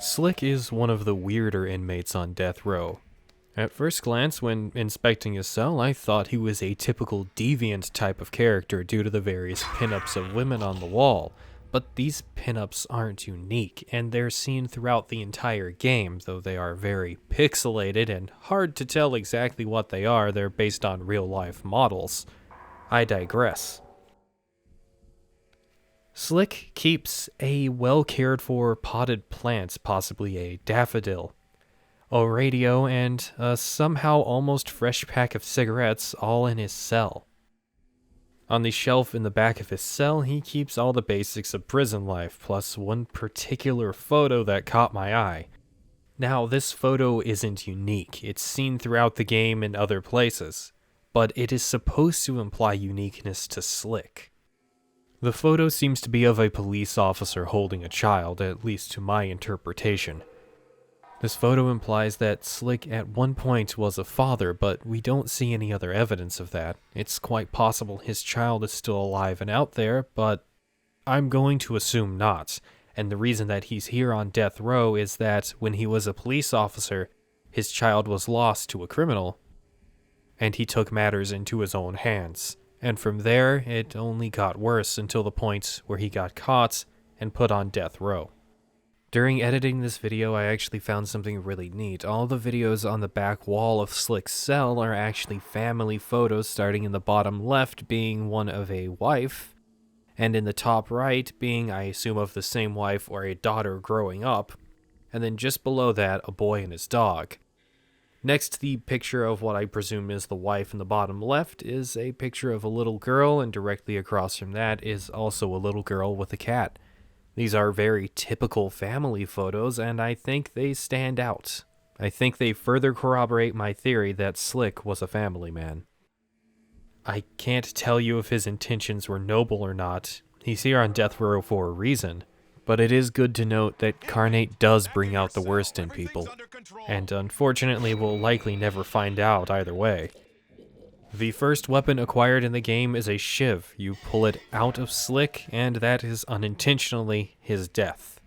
Slick is one of the weirder inmates on death row. At first glance, when inspecting his cell, I thought he was a typical deviant type of character due to the various pinups of women on the wall, but these pinups aren't unique, and they're seen throughout the entire game, though they are very pixelated and hard to tell exactly what they are. They're based on real-life models. I digress. Slick keeps a well-cared-for potted plant, possibly a daffodil, a radio, and a somehow almost fresh pack of cigarettes all in his cell. On the shelf in the back of his cell, he keeps all the basics of prison life, plus one particular photo that caught my eye. Now, this photo isn't unique. It's seen throughout the game in other places, but it is supposed to imply uniqueness to Slick. The photo seems to be of a police officer holding a child, at least to my interpretation. This photo implies that Slick at one point was a father, but we don't see any other evidence of that. It's quite possible his child is still alive and out there, but I'm going to assume not. And the reason that he's here on death row is that when he was a police officer, his child was lost to a criminal, and he took matters into his own hands. And from there, it only got worse until the point where he got caught and put on death row. During editing this video, I actually found something really neat. All the videos on the back wall of Slick's cell are actually family photos, starting in the bottom left being one of a wife, and in the top right being, I assume, of the same wife or a daughter growing up, and then just below that, a boy and his dog. Next, the picture of what I presume is the wife in the bottom left is a picture of a little girl, and directly across from that is also a little girl with a cat. These are very typical family photos, and I think they stand out. I think they further corroborate my theory that Slick was a family man. I can't tell you if his intentions were noble or not. He's here on death row for a reason. But it is good to note that Carnate does bring out the worst in people, and unfortunately we'll likely never find out either way. The first weapon acquired in the game is a shiv. You pull it out of Slick, and that is unintentionally his death.